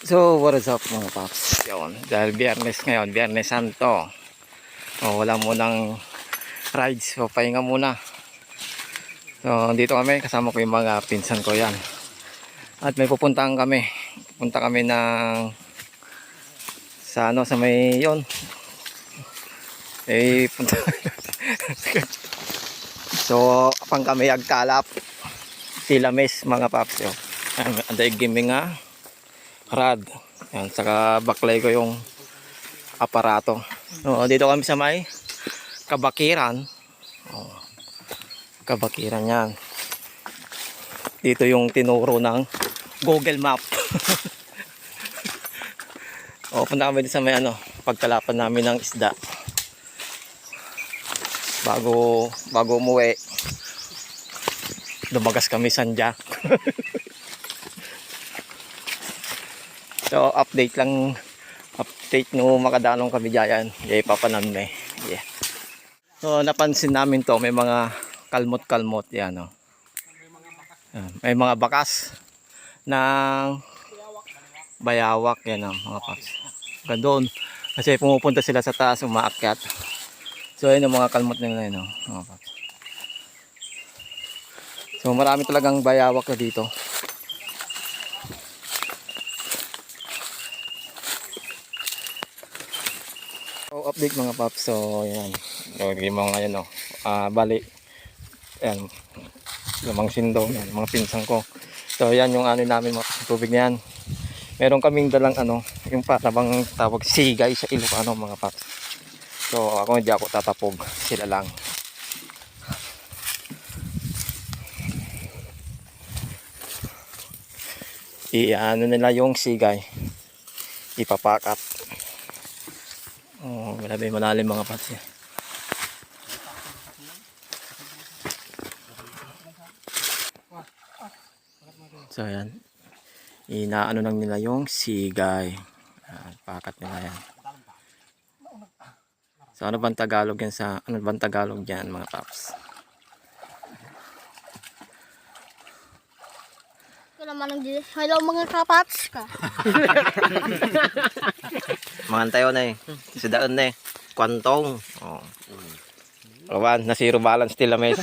So, what is up mga paps? Yun, dahil biyernes ngayon, biyernes santo. Wala munang rides, so pahinga muna. So, dito kami, kasama ko yung mga pinsan ko yan. At may pupuntahan kami. Pupunta kami ng sa ano, sa may yun. Punta. So, apang kami agkalap. Tilamis mga paps. Yun. Anday gaming nga. Rad. Yan, saka baklay ko yung aparato. So, dito kami sa may Kabakiran. Kabakiran yan. Dito yung tinuro ng Google Map. Punta kami dito sa may pagkalapan namin ng isda. Bago umuwi, lumagas kami sandya. So update no makadanong kami diyan. Papanam na eh. Yeah. So napansin namin to, may mga kalmot yan may mga bakas ng bayawak yan mga paps. Gandun kasi pumupunta sila sa taas umaakyat. So ayun yung mga kalmot nila yun mga paps. So marami talagang bayawak na dito. So update mga paps. So yan. Yung mga yan bali. Yan. Lamang sindo yan, mga pinsan ko. So yan yung namin mga tubig na yan. Meron kaming dalang yung parang tawag sigay sa Ilocano mga paps. So ako hindi ako tatapog, sila lang. Nila yung sigay. Ipapakat. Grabe malalim mga paps. So ayan. Inaano lang nila yung sigay. Pakat nila yan. So ano bang Tagalog yan mga paps? Hello mga kapats ka. Mga tayo na sidaan na kwantong. Rawan, na zero balance tilames.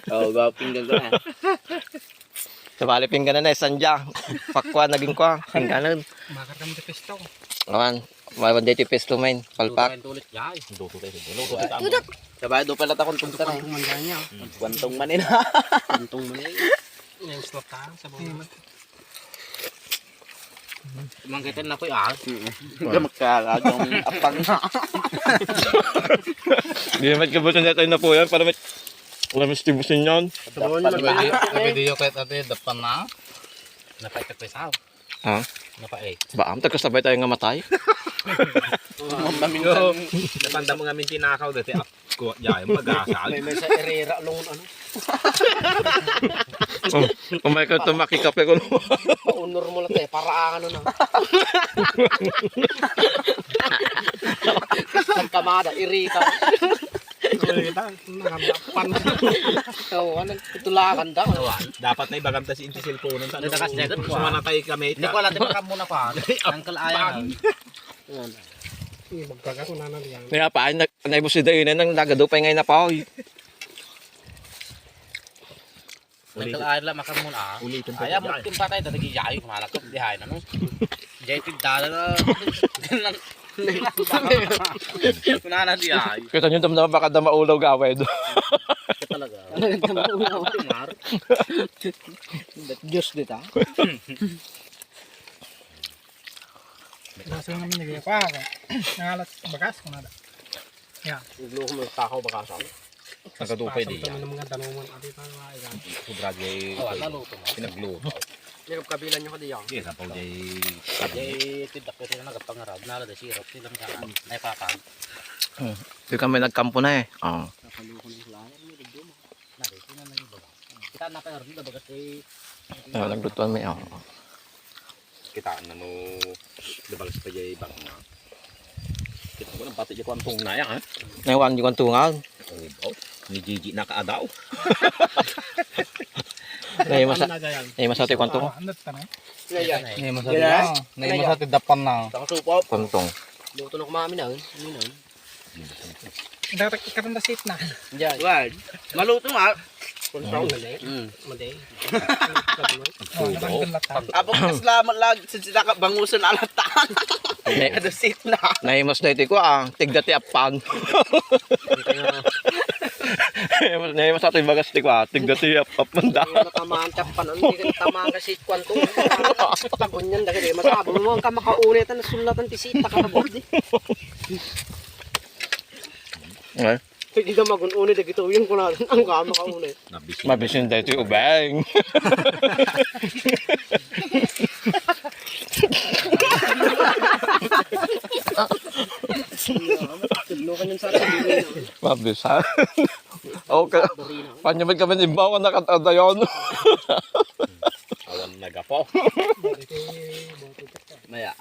Gawapin ka na. Sabali pingganan na sandya. Pakwa naging kwa, pingganan. Makar kami sa pesto. Rawan, mawan dito pesto main, palpak. Sabay do pala ta kuntong ta. Kwantong manin. Kwantong manin. Yung stop ta sa bawah. Mangkitan na ko magkala yung apang na. Hindi naman kabutan na tayo na po yan para may lamis tibusin yan. Video kahit dapan na. Napay-kapisaw. Ha? Napay. Baam, tagkasabay tayo nga matay. Napanda mo nga min tinakaw dati. Kuha dyan, mag-asal. May sa erera long Kung may ka makikape ko naman. Honor mo lang tayo, para na. Nagkamada, irita. Irita, nakamapan. Anong tutulakan daw. Dapat na ibagam ta si Inti cellphone. Sumanatay kami. Hindi ko alam, di ba muna pa? Ang kalayan. Magkaga ko na naliyan. Kaya pa, naibos si Dayo na nang nagadupay ngayon na pa. Nagkalayan lang makamuna. Kaya mo timpa tayo, tatagi yayo, kumalakot, dihay na no. Jay tigdala na. Kunana dihay. Kita nyo naman baka na maulaw gawin. Talaga. Maulaw. Diyos dita. Nasa naman nagaya pa ako. Nangalat bagas ko na da. Yan. Iglo ko may takaw bakas ako. Nagkadupay di yan. Mga danuman ati pa mga igan. Sobra jay. Naluto mo. Pinagluto. Yung kabilan nyo ka di yan. Yes, apaw jay. Jay, tidak ko sila nagpangarap. Nala da sirap silang saan. Ay papan. Hindi kami nagkampo na Nakaluko ng sila. Narito na nang iba. Kita nakangarap na bagas ay. Naglutuan may Kitaan na no. Dabalas pa jay bang. Kita ko ng pati jay kwantong na yan ha. Naiwan yung tungal. Ni Gigi nakaadaw. Nahimasa. na dyan. Nahimasa tayo kwanto mo. Andot ka na. Ngayon mo sa ngayon mo sa tidapan na. Takasupo. Kwantong. Luto na kumami na. Ano na? Karanda seat na. Diyan. Wal. Maluto ma. Kuntong na Made. Oh, nakanggan lata. Abot kaslamat lag sa sila bangusan alata. Ada sit na. Nahimas na ito ko tigdati apang. Nahimas natin bagas ti ko tigdati apanda. Tamaan tapan hindi ka tamaan ka sit kwanto. Tagon yan dagay masabong mo ka makaulitan na sulatan ti sita ka abot di. Eh, Hindi ka magununi dagito yun ko na ang ka makaunit. mabisin tayo ito ubeng. Tudlokan yun sa sabihin. Mabisan. Okay. Panyamad kami imbawan na katada yun. Awan nagapo. Maya.